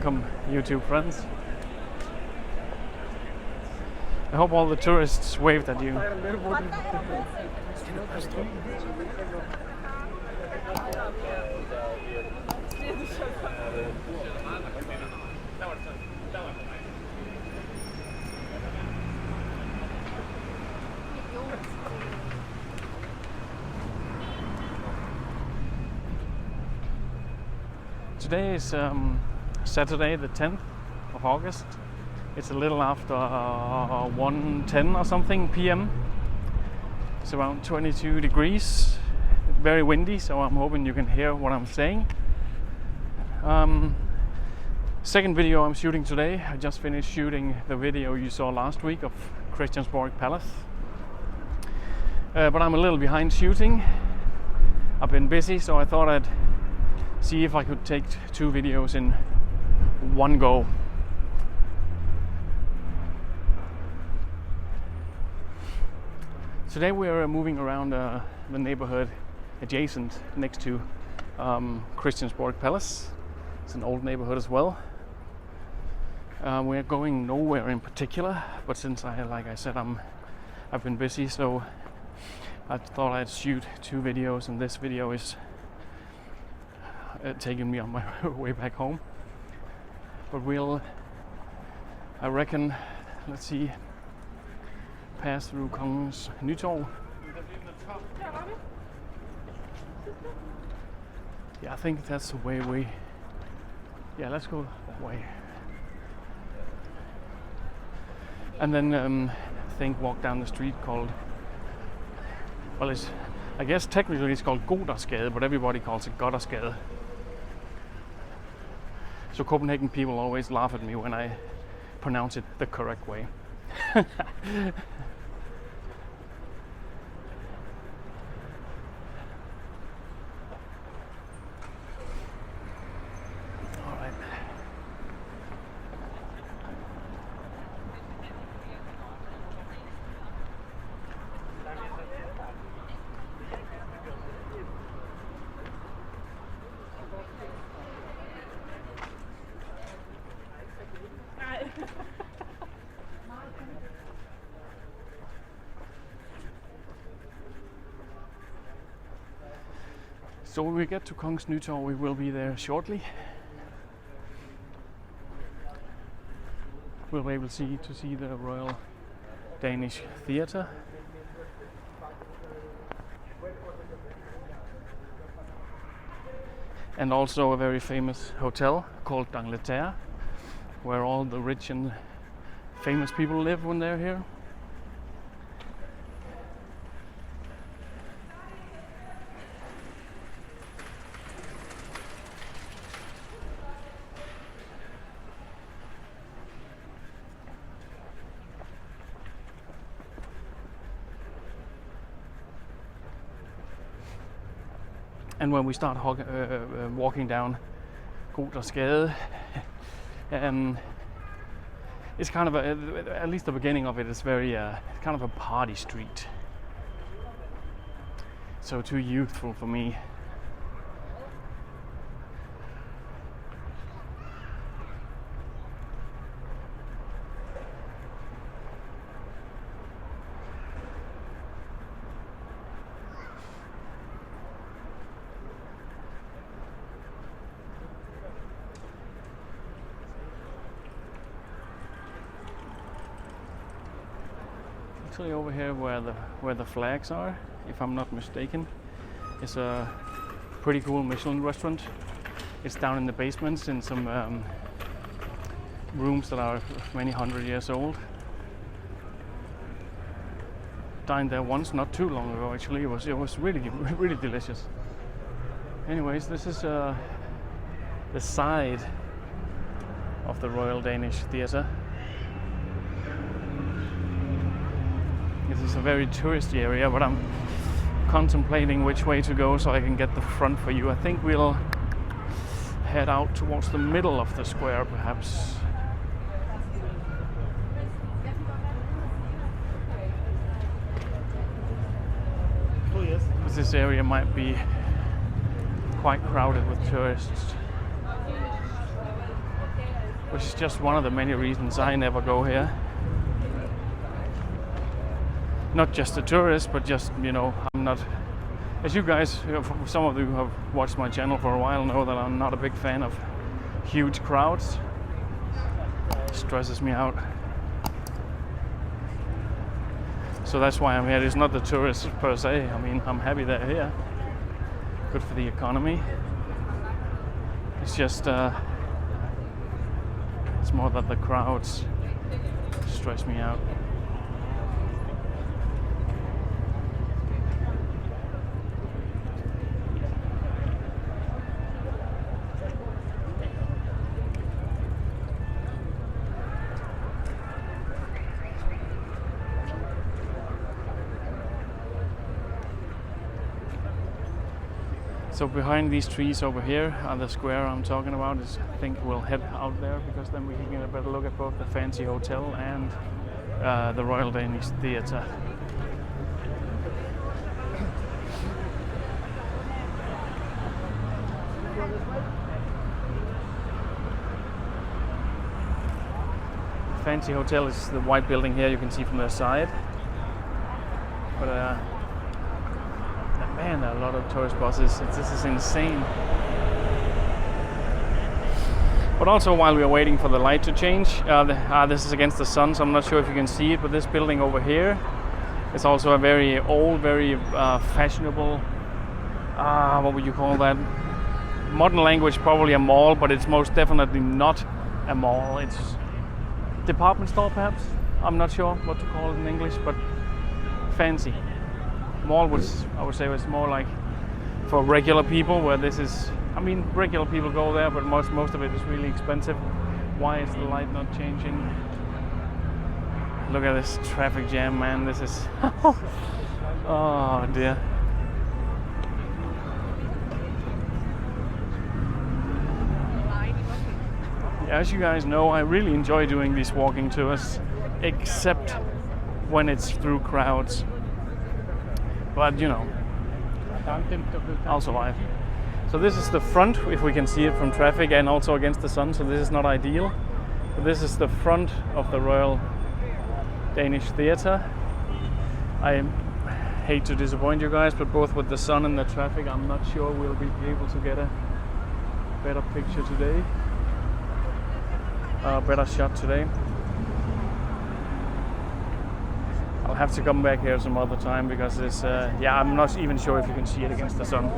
Welcome, YouTube friends. I hope all the tourists waved at you. Today is Saturday the 10th of August. It's a little after 1:10 or something p.m. It's around 22 degrees, very windy, so I'm hoping you can hear what I'm saying. Second video I'm shooting today. I just finished shooting the video you saw last week of Christiansborg Palace. But I'm a little behind shooting. I've been busy, so I thought I'd see if I could take 2 videos in one go. Today we are moving around the neighborhood adjacent next to Christiansborg Palace. It's an old neighborhood as well. We're going nowhere in particular, but since like I said, I've been busy, so I thought I'd shoot 2 videos, and this video is taking me on my way back home. But we'll, I reckon, let's see, pass through Kongens Nytorv. Yeah, I think that's the way we, yeah, let's go that way. And then I think walk down the street called, well, I guess technically it's called Gothersgade, but everybody calls it Gothersgade. So Copenhagen people always laugh at me when I pronounce it the correct way. So when we get to Kongens Nytorv, we will be there shortly. We'll be able to see the Royal Danish Theatre. And also a very famous hotel called d'Angleterre, where all the rich and famous people live when they're here. And when we start walking down Gothersgade, it's kind of at least the beginning of it is very kind of a party street. So too youthful for me. Actually, over here where the flags are, if I'm not mistaken, is a pretty cool Michelin restaurant. It's down in the basements in some rooms that are many hundred years old. Dined there once, not too long ago actually. It was really delicious. Anyways, this is the side of the Royal Danish Theatre. This is a very touristy area, but I'm contemplating which way to go so I can get the front for you. I think we'll head out towards the middle of the square, perhaps. Oh yes. Because this area might be quite crowded with tourists. which is just one of the many reasons I never go here. Not just a tourist, but just, you know, I'm not, as you guys, some of you who have watched my channel for a while know that I'm not a big fan of huge crowds. It stresses me out. So that's why I'm here. It's not the tourists per se. I mean, I'm happy they're here. Good for the economy. It's just, it's more that the crowds stress me out. So behind these trees over here are the square I'm talking about. I think we'll head out there because then we can get a better look at both the fancy hotel and the Royal Danish Theatre. The fancy hotel is the white building here you can see from the side. But man, there are a lot of tourist buses. This is insane. But also, while we are waiting for the light to change, this is against the sun, so I'm not sure if you can see it, but this building over here is also a very old, very fashionable, what would you call that? Modern language, probably a mall, but it's most definitely not a mall. It's department store, perhaps? I'm not sure what to call it in English, but fancy. Mall, which I would say was more like for regular people, where this is, I mean, regular people go there, but most of it is really expensive. Why is the light not changing? Look at this traffic jam, man. This is oh dear. As you guys know, I really enjoy doing these walking tours, except when it's through crowds. But you know, I'll survive. So this is the front, if we can see it from traffic, and also against the sun, so this is not ideal. But this is the front of the Royal Danish Theatre. I hate to disappoint you guys, but both with the sun and the traffic, I'm not sure we'll be able to get a better picture today. Better shot today. I'll have to come back here some other time because it's, yeah, I'm not even sure if you can see it against the sun.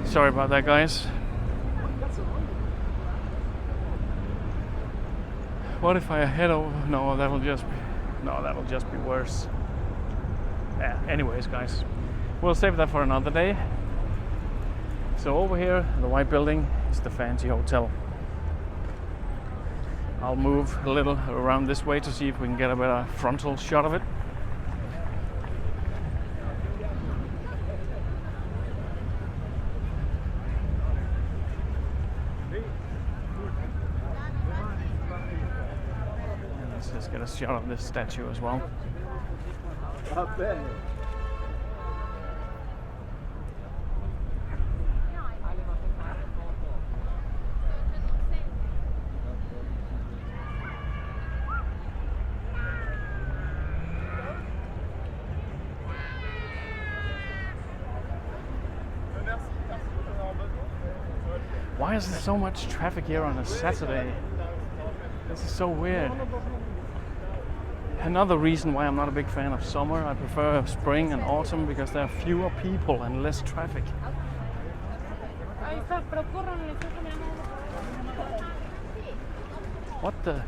Sorry about that, guys. What if I head over? No, that'll just be worse. Yeah, anyways, guys, we'll save that for another day. So over here, the white building is the fancy hotel. I'll move a little around this way to see if we can get a better frontal shot of it. And let's just get a shot of this statue as well. Why is there so much traffic here on a Saturday? This is so weird. Another reason why I'm not a big fan of summer. I prefer spring and autumn because there are fewer people and less traffic. What the?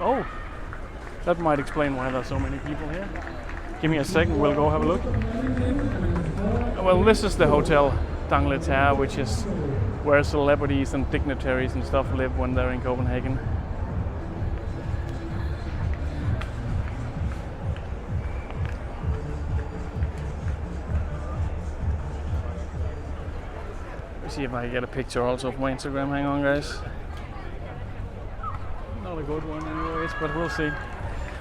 Oh, that might explain why there's so many people here. Give me a second, we'll go have a look. Well, this is the Hotel d'Angleterre, which is where celebrities and dignitaries and stuff live when they're in Copenhagen. Let's see if I can get a picture also of my Instagram. Hang on, guys. Not a good one anyways, but we'll see.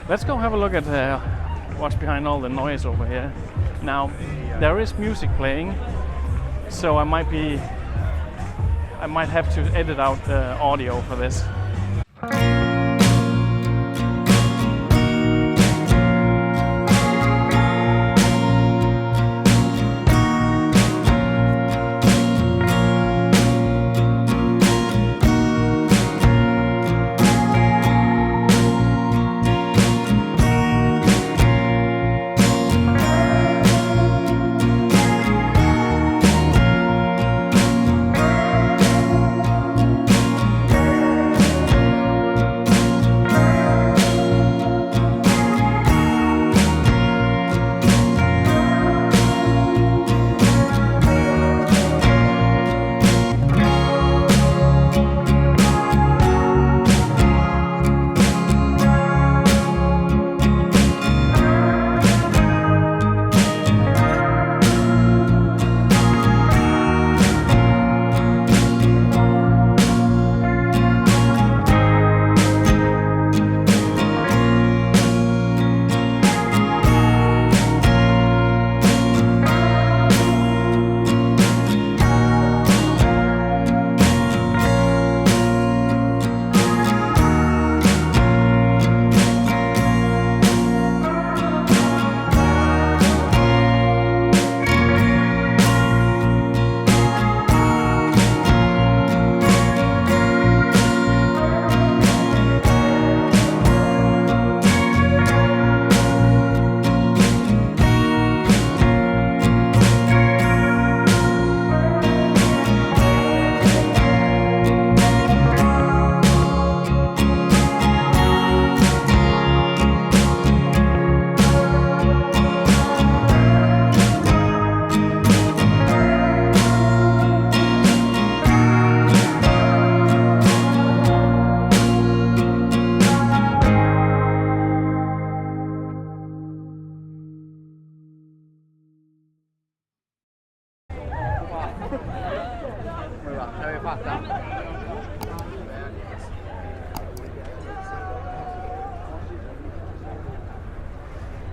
Let's go have a look at what's behind all the noise over here. Now, there is music playing, so I might be I might have to edit out the audio for this.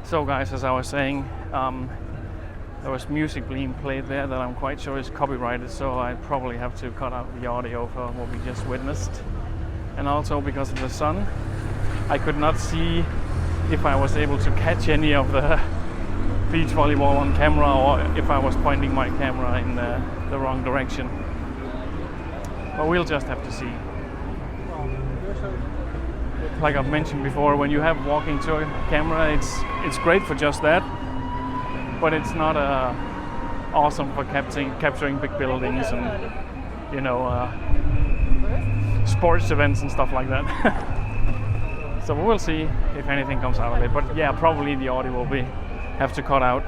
So guys, as I was saying, there was music being played there that I'm quite sure is copyrighted, so I probably have to cut out the audio for what we just witnessed. And also because of the sun, I could not see if I was able to catch any of the beach volleyball on camera, or if I was pointing my camera in the wrong direction. But we'll just have to see. Like I've mentioned before, when you have walking to a camera, it's great for just that, but it's not awesome for capturing big buildings and, you know, sports events and stuff like that. So we'll see if anything comes out of it. But yeah, probably the audio will have to cut out.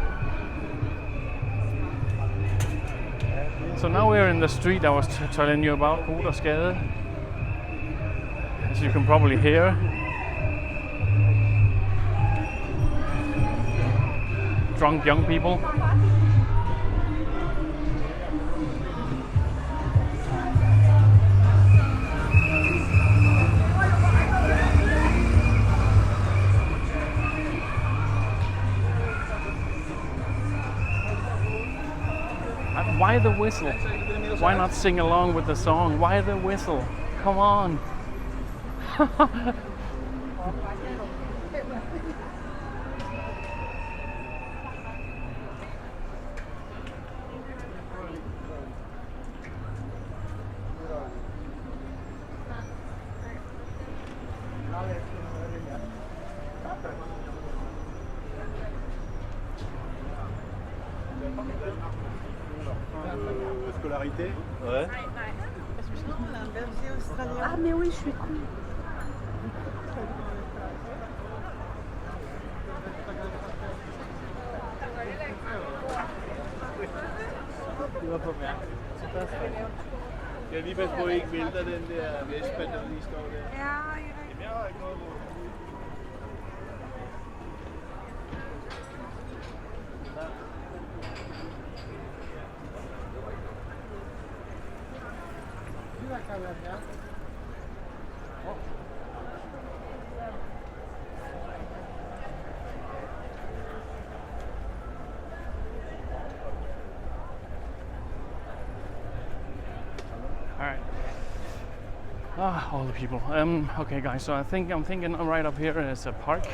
So now we're in the street I was telling you about, Gothersgade. As you can probably hear. Drunk young people. Why the whistle? Why not sing along with the song? Why the whistle? Come on. Scolarité? Ouais. Ah mais oui, je suis con. Det var på mærke. Jeg lige passe på, at I ikke vælter den der vestband, der lige står der. Ja, Jamen, jeg har ikke noget på. All Ah, all the people. Okay, guys. So I'm thinking right up here is a park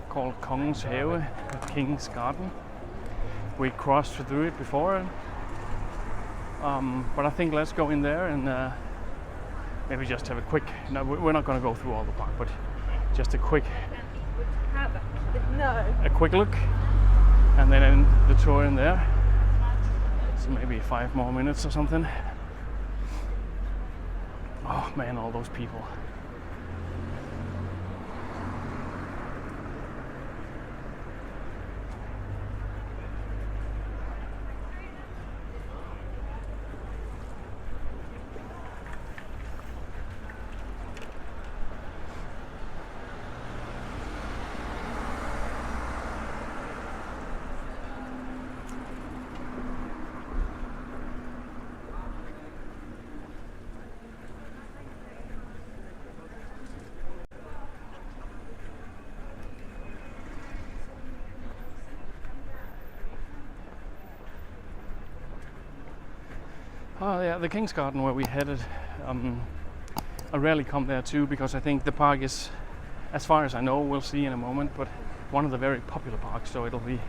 called Kongens Have, King's Garden. We crossed through it before, but I think let's go in there and maybe just have a quick. No, we're not going to go through all the park, but just a quick look, and then end the tour in there. So maybe 5 more minutes or something. Oh man, all those people. Oh yeah, the King's Garden where we headed. I rarely come there too because I think the park is, as far as I know, we'll see in a moment, but one of the very popular parks, so it'll be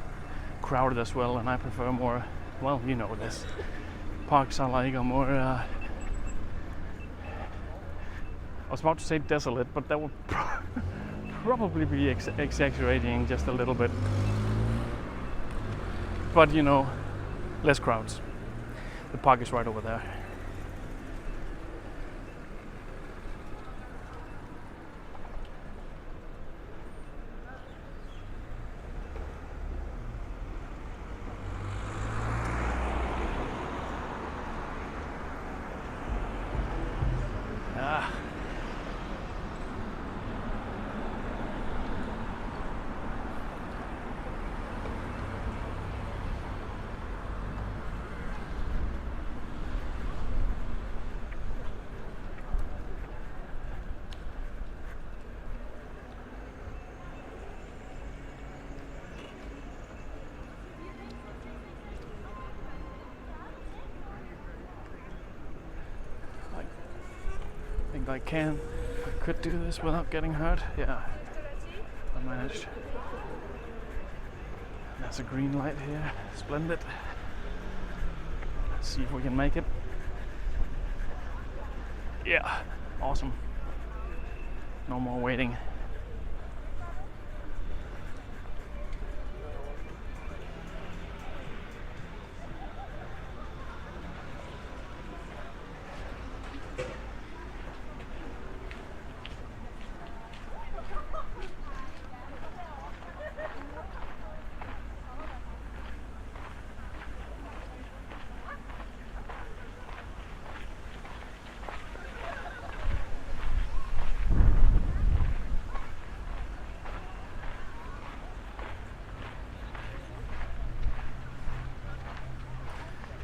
crowded as well, and I prefer more, well, you know this. Parks I like are more, I was about to say desolate, but that would probably be exaggerating just a little bit. But you know, less crowds. The park is right over there. I could do this without getting hurt. Yeah, I managed. There's a green light here. Splendid. Let's see if we can make it. Yeah, awesome. No more waiting.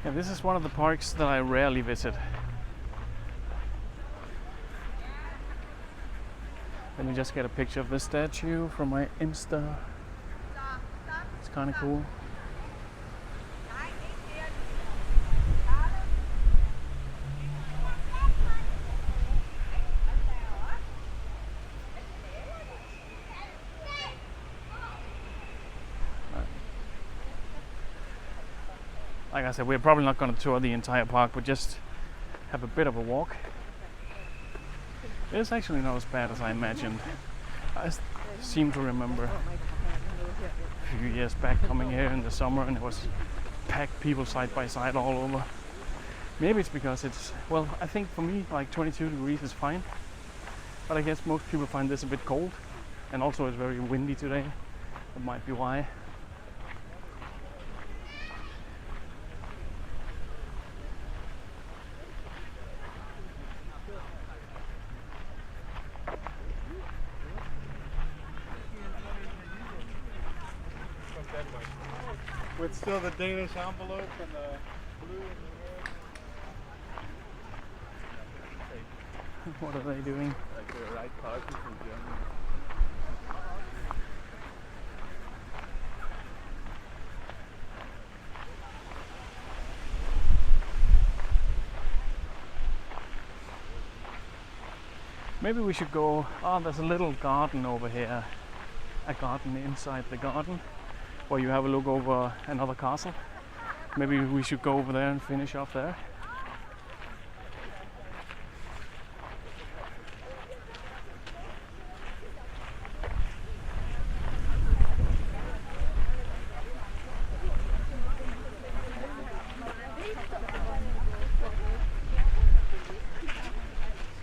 Yeah, this is one of the parks that I rarely visit. Let me just get a picture of this statue from my Insta. It's kind of cool. Like I said, we're probably not going to tour the entire park, but just have a bit of a walk. It's actually not as bad as I imagined. I seem to remember a few years back coming here in the summer and it was packed people side by side all over. Maybe it's because it's, well, I think for me like 22 degrees is fine, but I guess most people find this a bit cold, and also it's very windy today. That might be why. With still the Danish envelope and the blue in the red. What are they doing? Like the right party from Germany. Maybe we should go. Oh, there's a little garden over here. A garden inside the garden where you have a look over another castle. Maybe we should go over there and finish off there.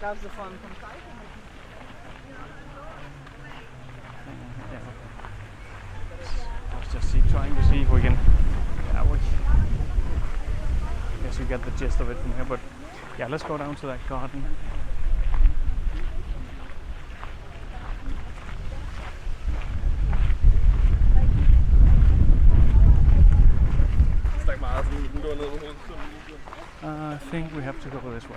That's the fun from Let's just trying to see if we can. Yeah, I guess you get the gist of it from here. But yeah, let's go down to that garden. I think we have to go this way.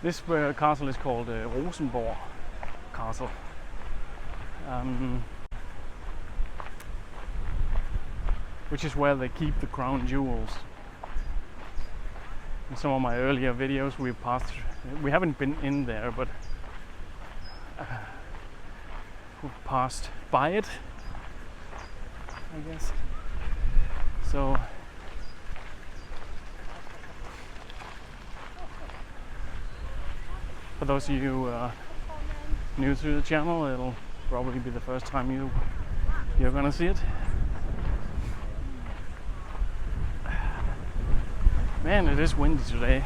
This castle is called Rosenborg Castle. Which is where they keep the crown jewels. In some of my earlier videos we haven't been in there, but we passed by it, I guess. So for those of you new to the channel, it'll probably be the first time you're gonna see it. Man, it is windy today.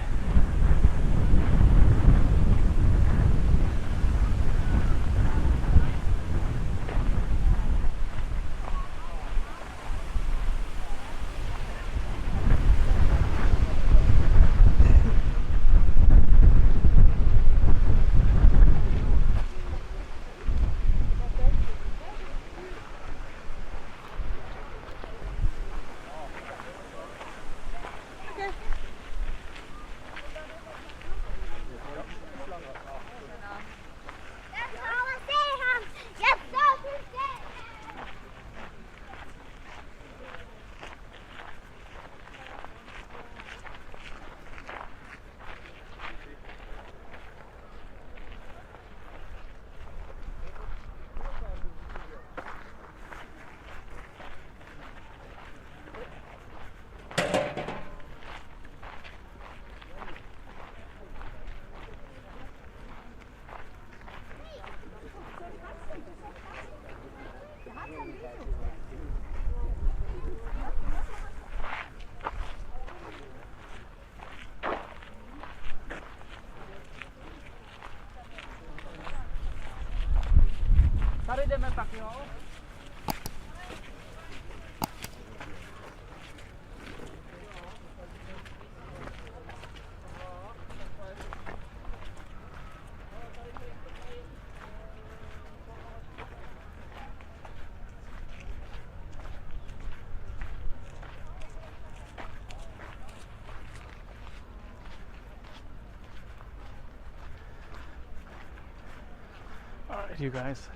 Alright, you guys,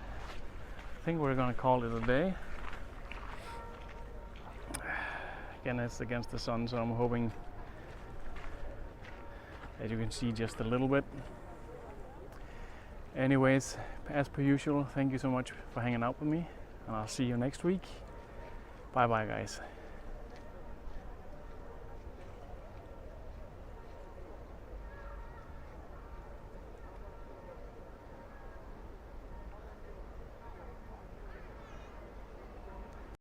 I think we're gonna call it a day. Again, it's against the sun, so I'm hoping that you can see just a little bit. Anyways, as per usual, thank you so much for hanging out with me, and I'll see you next week. Bye bye, guys.